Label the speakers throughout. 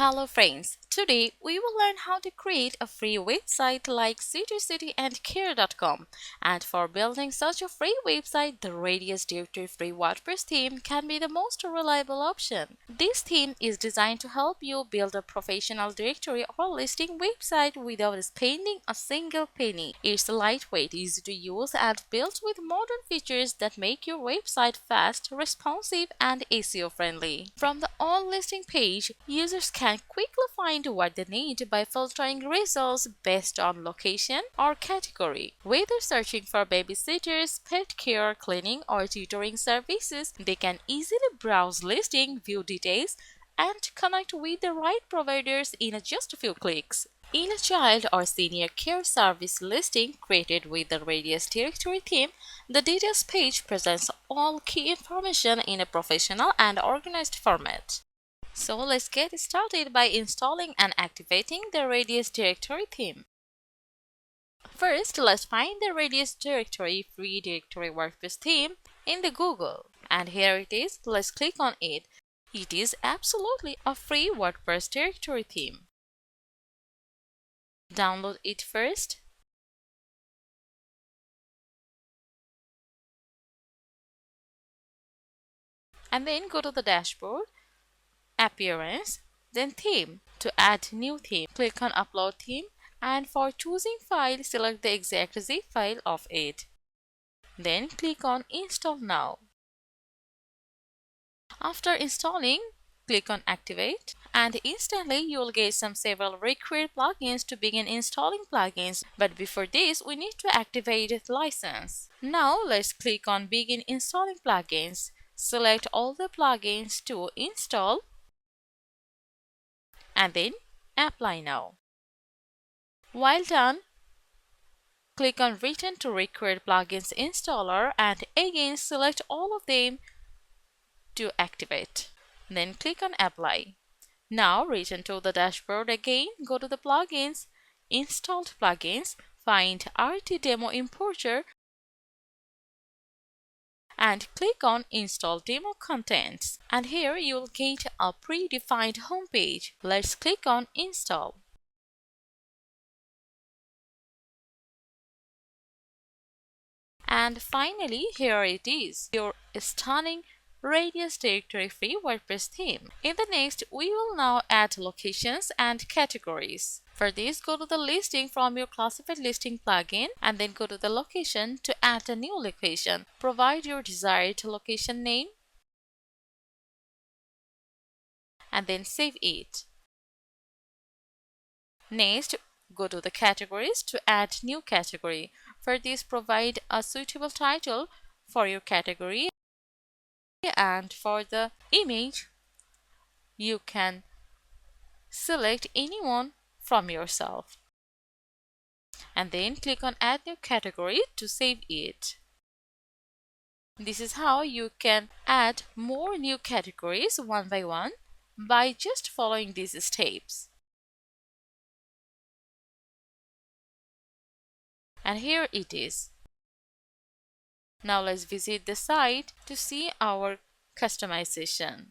Speaker 1: Hello friends, today we will learn how to create a free website like Sittercity and Care.com. And for building such a free website, the Radius Directory free WordPress theme can be the most reliable option. This theme is designed to help you build a professional directory or listing website without spending a single penny. It's lightweight, easy to use, and built with modern features that make your website fast, responsive, and SEO friendly. From the on listing page, users can quickly find what they need by filtering results based on location or category. Whether searching for babysitters, pet care, cleaning, or tutoring services, they can easily browse listing, view details, and connect with the right providers in just a few clicks. In a child or senior care service listing created with the Radius Directory theme, the details page presents all key information in a professional and organized format. So let's get started by installing and activating the Radius Directory theme. First, let's find the Radius Directory free directory WordPress theme in the Google. And here it is. Let's click on it. It is absolutely a free WordPress directory theme. Download it first. And then go to the dashboard, Appearance, then Theme. To add new theme, click on Upload Theme, and for choosing file, select the exact zip file of it. Then click on Install Now. After installing, click on Activate, and instantly you will get several required plugins to begin installing plugins. But before this, we need to activate the license. Now let's click on Begin installing plugins. Select all the plugins to install and then Apply Now. While done, click on Return to Required Plugins Installer and again select all of them to activate. Then click on Apply. Now return to the dashboard again, go to the Plugins, Installed Plugins, find RT Demo Importer and click on Install Demo Contents. And here you will get a predefined homepage. Let's click on Install. And finally, here it is, your stunning Radius Directory free WordPress theme. In the next, we will now add locations and categories. For this, go to the listing from your classified listing plugin and then go to the location to add a new location. Provide your desired location name and then save it. Next, go to the categories to add new category. For this, provide a suitable title for your category, and for the image, you can select anyone from yourself. And then click on Add New Category to save it. This is how you can add more new categories one by one by just following these steps. And here it is. Now let's visit the site to see our customization.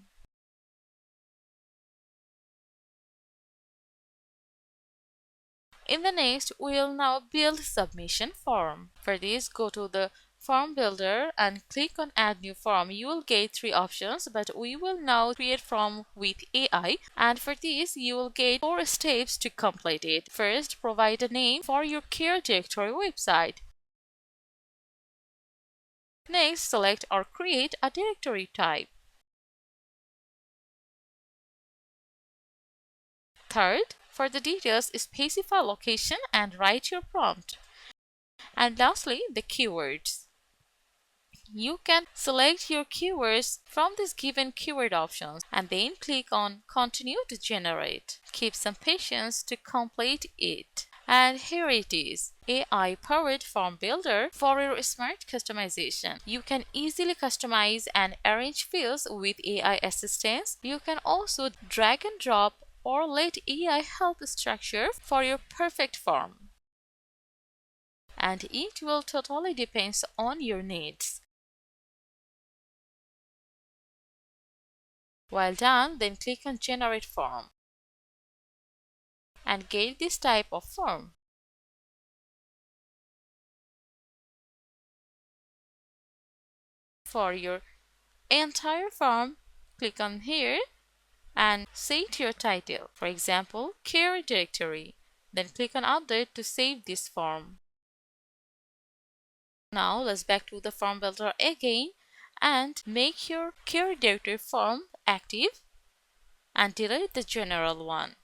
Speaker 1: In the next, we will now build submission form. For this, go to the form builder and click on add new form. You will get 3 options, but we will now create form with AI, and for this you will get 4 steps to complete it. First, provide a name for your care directory website. Next, select or create a directory type. Third, for the details, specify location and write your prompt. And lastly, the keywords. You can select your keywords from these given keyword options and then click on Continue to generate. Keep some patience to complete it. And here it is, AI-powered form builder for your smart customization. You can easily customize and arrange fields with AI assistance. You can also drag and drop or let AI help structure for your perfect form. And it will totally depend on your needs. While done, then click on Generate Form. and get this type of form. For your entire form, click on here and set your title. For example, care directory. Then click on update to save this form. Now let's back to the form builder again and make your care directory form active and delete the general one.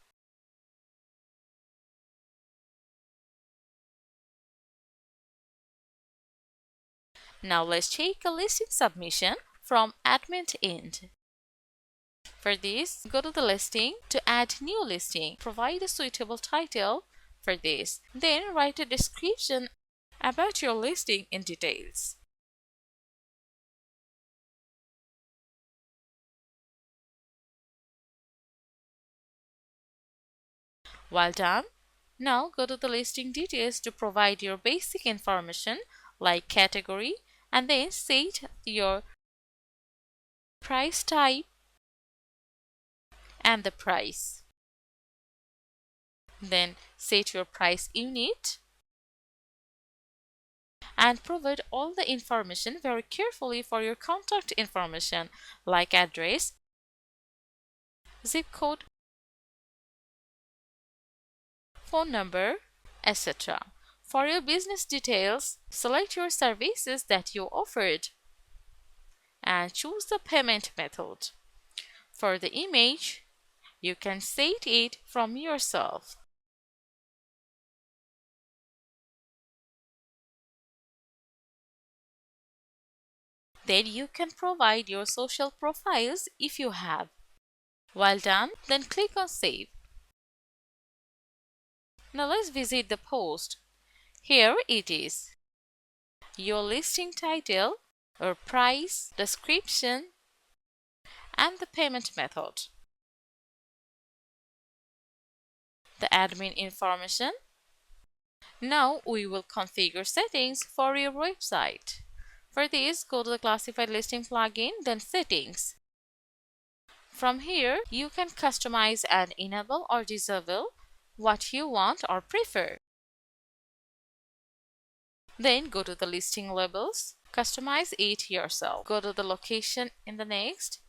Speaker 1: Now let's check a listing submission from admin end. For this, go to the listing to add new listing. Provide a suitable title for this. Then write a description about your listing in details. Well done. Now go to the listing details to provide your basic information like category and then set your price type and the price. Then set your price unit and provide all the information very carefully for your contact information like address, zip code, phone number, etc. For your business details, select your services that you offered and choose the payment method. For the image, you can set it from yourself. Then you can provide your social profiles if you have. Well done, then click on Save. Now let's visit the post. Here it is. Your listing title, or price, description, and the payment method. The admin information. Now we will configure settings for your website. For this, go to the classified listing plugin, then settings. From here, you can customize and enable or disable what you want or prefer. Then go to the listing labels, customize it yourself. Go to the location in the next,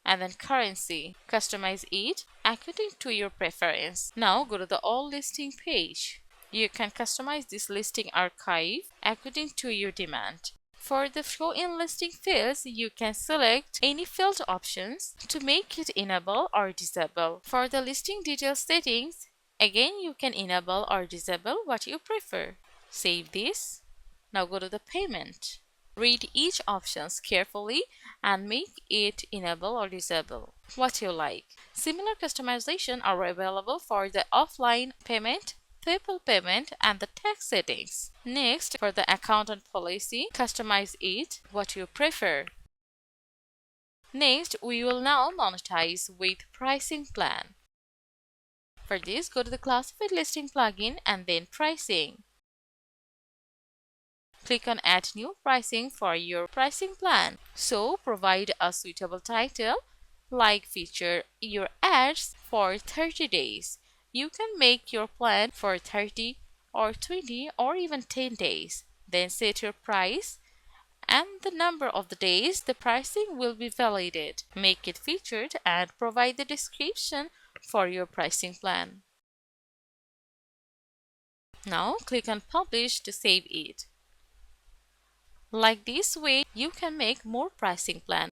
Speaker 1: and then currency, customize it according to your preference. Now go to the all listing page. You can customize this listing archive according to your demand. For the show in listing fields, you can select any field options to make it enable or disable. For the listing details settings, again you can enable or disable what you prefer. Save this. Now go to the payment. Read each options carefully and make it enable or disable what you like. Similar customization are available for the offline payment, PayPal payment, and the tax settings. Next, for the account and policy, customize it what you prefer. Next, we will now monetize with pricing plan. For this, go to the classified listing plugin and then pricing. Click on add new pricing for your pricing plan. So provide a suitable title like feature your ads for 30 days. You can make your plan for 30 or 20 or even 10 days. Then set your price and the number of the days the pricing will be validated. Make it featured and provide the description for your pricing plan. Now click on publish to save it. Like this way, you can make more pricing plans.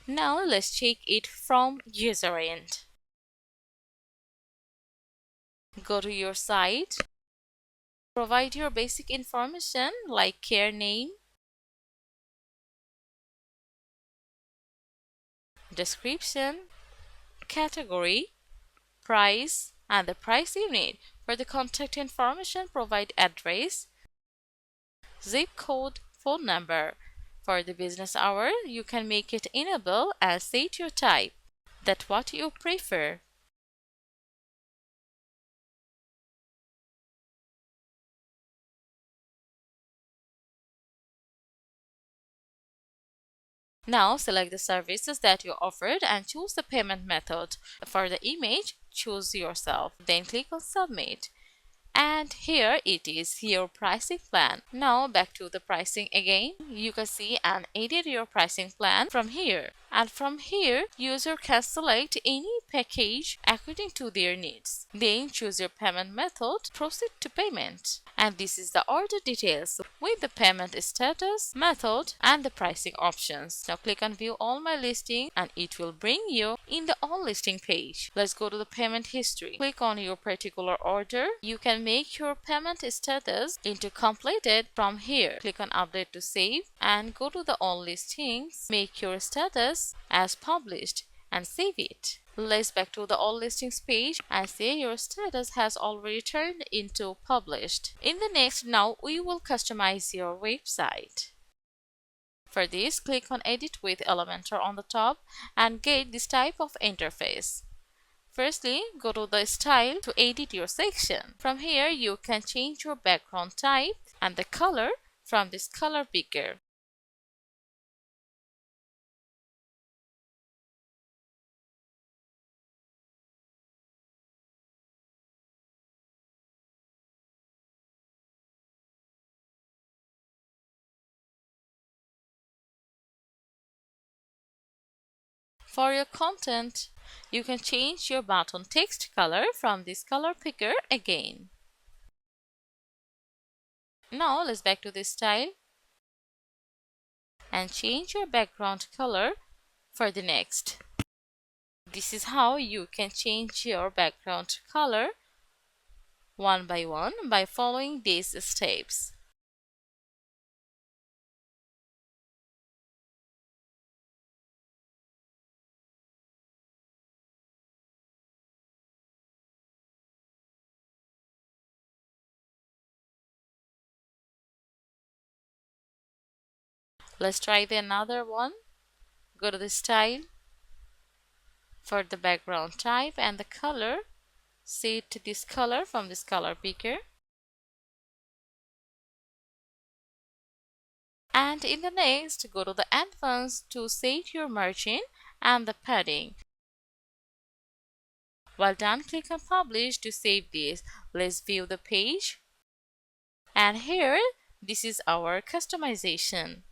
Speaker 1: Now let's check it from user end. Go to your site. Provide your basic information like care name, description, category, price, and the price unit. For the contact information, provide address, zip code, phone number. For the business hour, you can make it enable and set your type. That's what you prefer. Now select the services that you offered and choose the payment method. For the image, choose yourself. Then click on Submit. And here it is, your pricing plan. Now back to the pricing again. You can see and edit your pricing plan from here. And from here, user can select any package according to their needs. Then choose your payment method, proceed to payment. And this is the order details with the payment status, method, and the pricing options. Now click on view all my listing and it will bring you in the all listing page. Let's go to the payment history. Click on your particular order. You can make your payment status into completed from here. Click on update to save and go to the all listings. Make your status as published and save it. Let's back to the all listings page and say your status has already turned into published. In the next, now we will customize your website. For this, click on edit with Elementor on the top and get this type of interface. Firstly, go to the style to edit your section. From here, you can change your background type and the color from this color picker. For your content, you can change your button text color from this color picker again. Now let's back to this style and change your background color for the next. This is how you can change your background color one by one by following these steps. Let's try the another one. Go to the style. For the background type and the color, set this color from this color picker. And in the next, go to the advanced to set your margin and the padding. While done, click on publish to save this. Let's view the page. And here, this is our customization.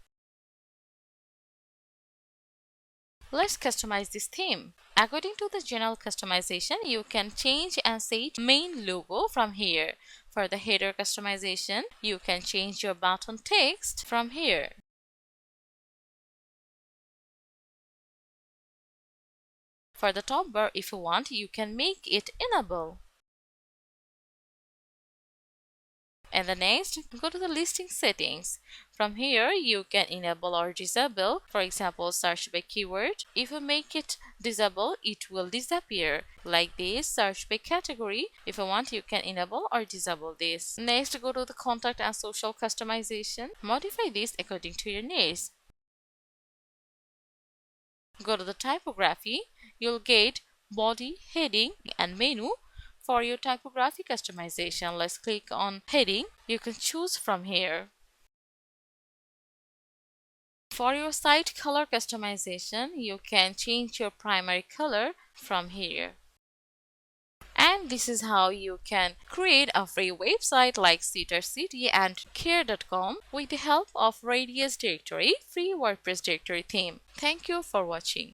Speaker 1: Let's customize this theme. According to the general customization, you can change and set main logo from here. For the header customization, you can change your button text from here. For the top bar, if you want, you can make it enable. And the next, go to the listing settings. From here, you can enable or disable, for example, search by keyword. If you make it disable, it will disappear. Like this, search by category. If you want, you can enable or disable this. Next, go to the contact and social customization. Modify this according to your needs. Go to the typography. You'll get body, heading, and menu. For your typography customization, let's click on heading. You can choose from here. For your site color customization, you can change your primary color from here. And this is how you can create a free website like Sittercity and Care.com with the help of Radius Directory free WordPress directory theme. Thank you for watching.